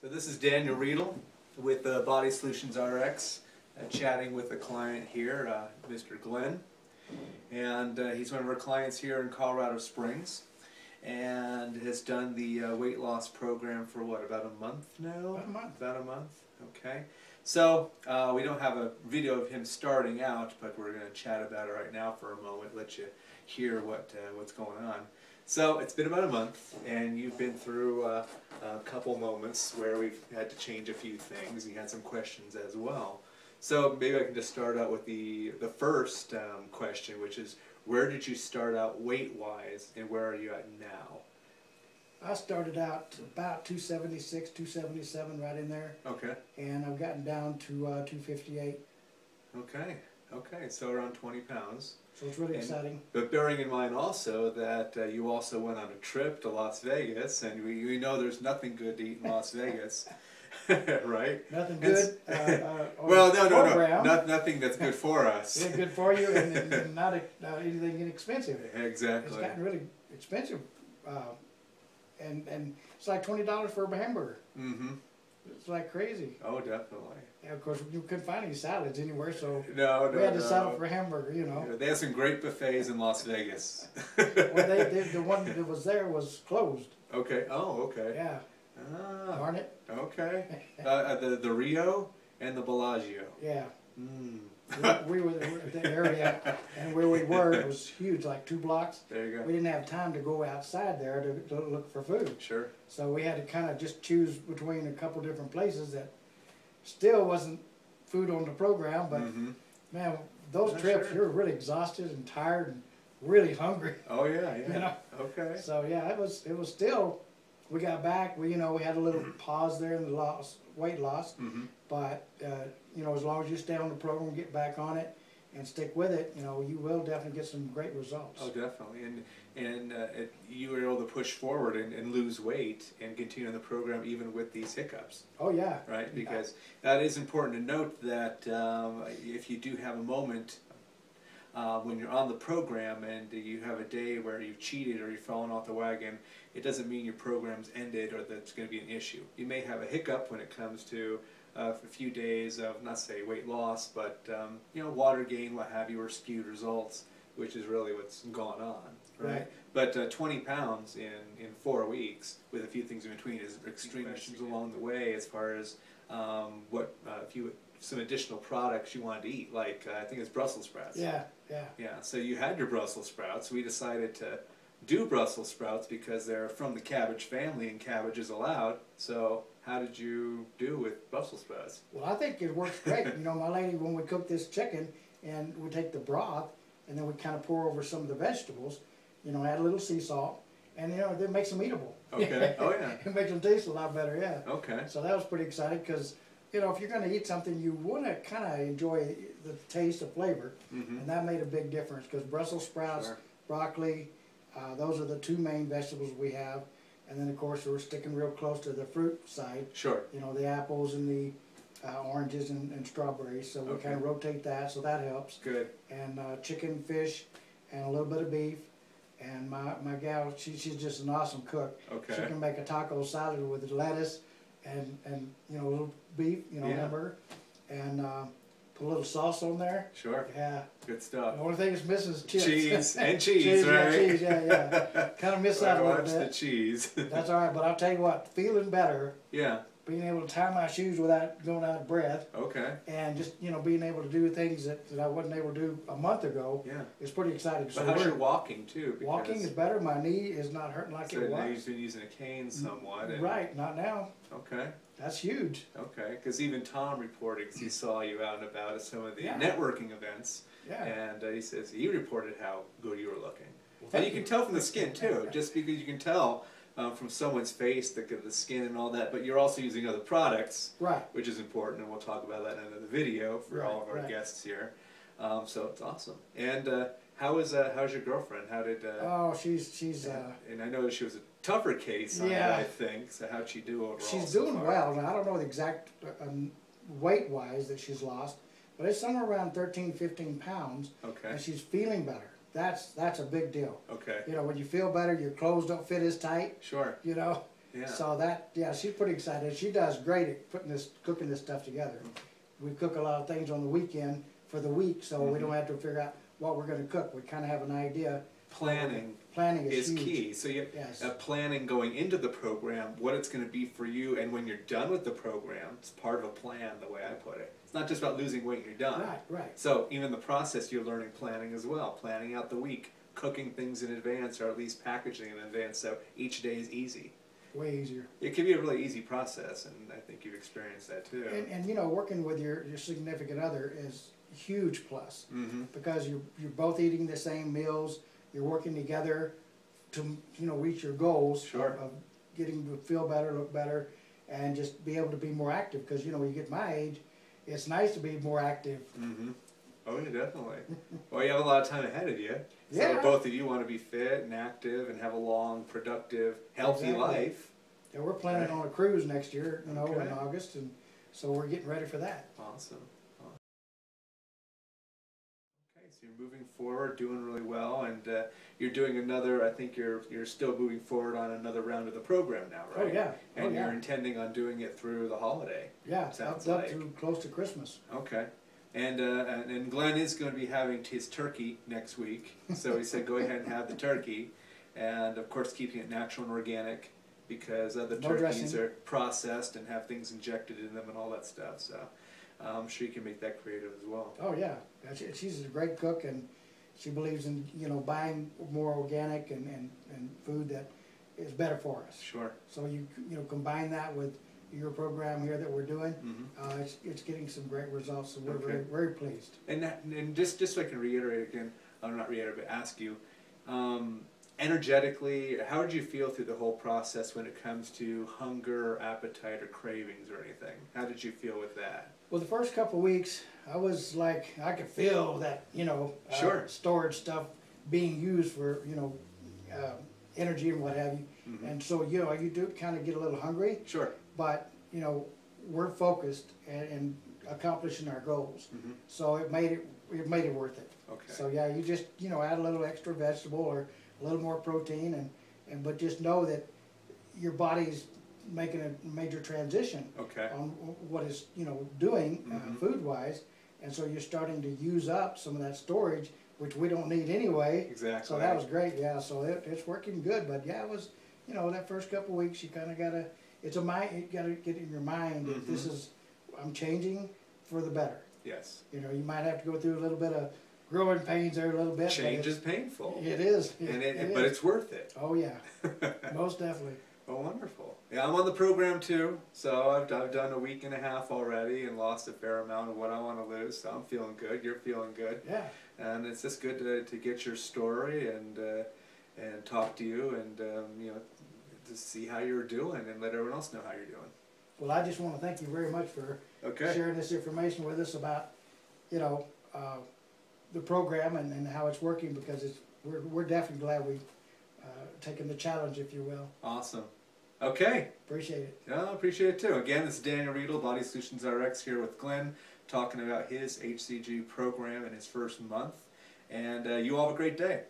So this is Daniel Riedel with BodySolutionsRx, chatting with a client here, Mr. Glynn. And he's one of our clients here in Colorado Springs and has done the weight loss program for what, about a month now? About a month. About a month, okay. So we don't have a video of him starting out, but we're going to chat about it right now for a moment, let you hear what's going on. So it's been about a month, and you've been through a couple moments where we've had to change a few things. You had some questions as well. So maybe I can just start out with the first question, which is, where did you start out weight-wise, and where are you at now? I started out about 276, 277, right in there. Okay. And I've gotten down to 258. Okay. Okay. So around 20 pounds. So it's really exciting. But bearing in mind also that you also went on a trip to Las Vegas, and we know there's nothing good to eat in Las Vegas, right? Nothing good. Well, no. Nothing that's good for us. Yeah, good for you, and not anything inexpensive. Exactly. It's gotten really expensive, and it's like $20 for a hamburger. Mm-hmm. It's like crazy. Oh, definitely. And of course, you couldn't find any salads anywhere, so we had to settle for a hamburger, you know. Yeah, they have some great buffets in Las Vegas. Well, the one that was there was closed. Okay. Oh, okay. Yeah. Ah. Darn it. Okay. The Rio and the Bellagio. Yeah. Mm. we were in the area, and where we were, it was huge, like 2 blocks. There you go. We didn't have time to go outside there to look for food. Sure. So we had to kind of just choose between a couple different places that still wasn't food on the program, but man, those trips, you're really exhausted and tired and really hungry. Oh yeah, yeah. You know? Okay. So yeah, it was still. We got back. We we had a little pause there in the weight loss, but as long as you stay on the program, get back on it, and stick with it, you will definitely get some great results. Oh, definitely. And you were able to push forward and lose weight and continue on the program even with these hiccups. Oh yeah. Right, because that is important to note that if you do have a moment when you're on the program and you have a day where you've cheated or you've fallen off the wagon, it doesn't mean your program's ended or that it's going to be an issue. You may have a hiccup when it comes to a few days of, not say weight loss, but water gain, what have you, or skewed results, which is really what's gone on, right? But 20 pounds in 4 weeks with a few things in between is extreme questions along the way as far as some additional products you wanted to eat, like I think it's Brussels sprouts. Yeah. So you had your Brussels sprouts. We decided to do Brussels sprouts because they're from the cabbage family and cabbage is allowed. So how did you do with Brussels sprouts? Well, I think it works great. My lady, when we cook this chicken and we take the broth and then we kind of pour over some of the vegetables, add a little sea salt, and it makes them eatable. Okay. Oh yeah. It makes them taste a lot better. Yeah. Okay. So that was pretty exciting because if you're going to eat something, you want to kind of enjoy the taste, the flavor, and that made a big difference because Brussels sprouts, broccoli, those are the 2 main vegetables we have. And then, of course, we're sticking real close to the fruit side. Sure. The apples and the oranges and strawberries. So we kind of rotate that, so that helps. Good. And chicken, fish, and a little bit of beef. And my gal, she's just an awesome cook. Okay. She can make a taco salad with lettuce and a little beef, hamburger, and put a little sauce on there. Sure. Yeah. Good stuff. The only thing it's missing is chips. Cheese and cheese, right? Yeah, cheese, yeah. Kind of miss that a little bit. The cheese. That's all right, but I'll tell you what, feeling better. Yeah. Being able to tie my shoes without going out of breath. Okay. And just, being able to do things that I wasn't able to do a month ago. Yeah. It's pretty exciting. But how's your walking, too? Walking is better. My knee is not hurting like it was. Now you've been using a cane somewhat. Right, not now. Okay. That's huge. Okay, because even Tom reported, because he saw you out and about at some of the networking events, and he says he reported how good you were looking. Well, and you can tell from the skin, too, just because you can tell from someone's face, the skin and all that, but you're also using other products, which is important, and we'll talk about that in another video for all of our guests here. So it's awesome. And how's your girlfriend? How did? Oh, she's. And I know she was a tougher case on that, I think. So how'd she do overall? She's doing well. Now, I don't know the exact weight-wise that she's lost, but it's somewhere around 13, 15 pounds. Okay. And she's feeling better. That's a big deal. Okay. When you feel better, your clothes don't fit as tight. Sure. Yeah. So that, yeah, she's pretty excited. She does great at cooking this stuff together. We cook a lot of things on the weekend for the week, so we don't have to figure out what we're going to cook. We kind of have an idea. Planning is huge. key. So you planning going into the program, what it's going to be for you, and when you're done with the program, it's part of a plan, the way I put it. It's not just about losing weight and you're done. Right, right. So even in the process, you're learning planning as well. Planning out the week, cooking things in advance, or at least packaging in advance, so each day is easy. Way easier. It can be a really easy process, and I think you've experienced that too. And you know, working with your significant other is a huge plus, because you're both eating the same meals. You're working together to, you know, reach your goals of getting to feel better, look better, and just be able to be more active. Because, you know, when you get my age, it's nice to be more active. Oh, yeah, definitely. Well, you have a lot of time ahead of you. So both of you want to be fit and active and have a long, productive, healthy life. Yeah, we're planning on a cruise next year, you know, in August, and so we're getting ready for that. Awesome. So you're moving forward, doing really well, and you're doing another. I think you're still moving forward on another round of the program now, right? Oh yeah. And you're intending on doing it through the holiday. Yeah, up to close to Christmas. Okay. And Glenn is going to be having his turkey next week, so he said go ahead and have the turkey, and of course keeping it natural and organic, because other turkeys are processed and have things injected in them and all that stuff. So. I'm sure you can make that creative as well. Oh yeah, she's a great cook, and she believes in, you know, buying more organic and food that is better for us. Sure. So you know, combine that with your program here that we're doing, it's getting some great results, so we're very pleased. And just so I can reiterate again, not reiterate, but ask you, energetically, how did you feel through the whole process when it comes to hunger, appetite, or cravings or anything? How did you feel with that? Well, the first couple of weeks, I was like, I could feel that, you know, storage stuff being used for, you know, energy and what have you. And so, you know, you do kind of get a little hungry. Sure. But, you know, we're focused and accomplishing our goals. So it made it worth it. Okay. So yeah, you just, you know, add a little extra vegetable or a little more protein, but just know that your body's making a major transition on what it's, you know, doing food wise, and so you're starting to use up some of that storage, which we don't need anyway. Exactly. So that was great. Yeah. So it's working good. But yeah, it was, you know, that first couple of weeks you kind of gotta, you gotta get in your mind that this is, I'm changing for the better. Yes. You know, you might have to go through a little bit of growing pains there a little bit. Change is painful. It is. But it's worth it. Oh yeah. Most definitely. Oh, wonderful. Yeah, I'm on the program too, so I've done a week and a half already and lost a fair amount of what I want to lose, so I'm feeling good. You're feeling good. Yeah. And it's just good to get your story and talk to you and, you know, to see how you're doing and let everyone else know how you're doing. Well, I just want to thank you very much for sharing this information with us about, you know, the program and how it's working, because we're definitely glad we've taken the challenge, if you will. Awesome. Okay. Appreciate it. Yeah, I appreciate it too. Again, this is Daniel Riedel, BodySolutionsRx, here with Glynn, talking about his HCG program in his first month. And you all have a great day.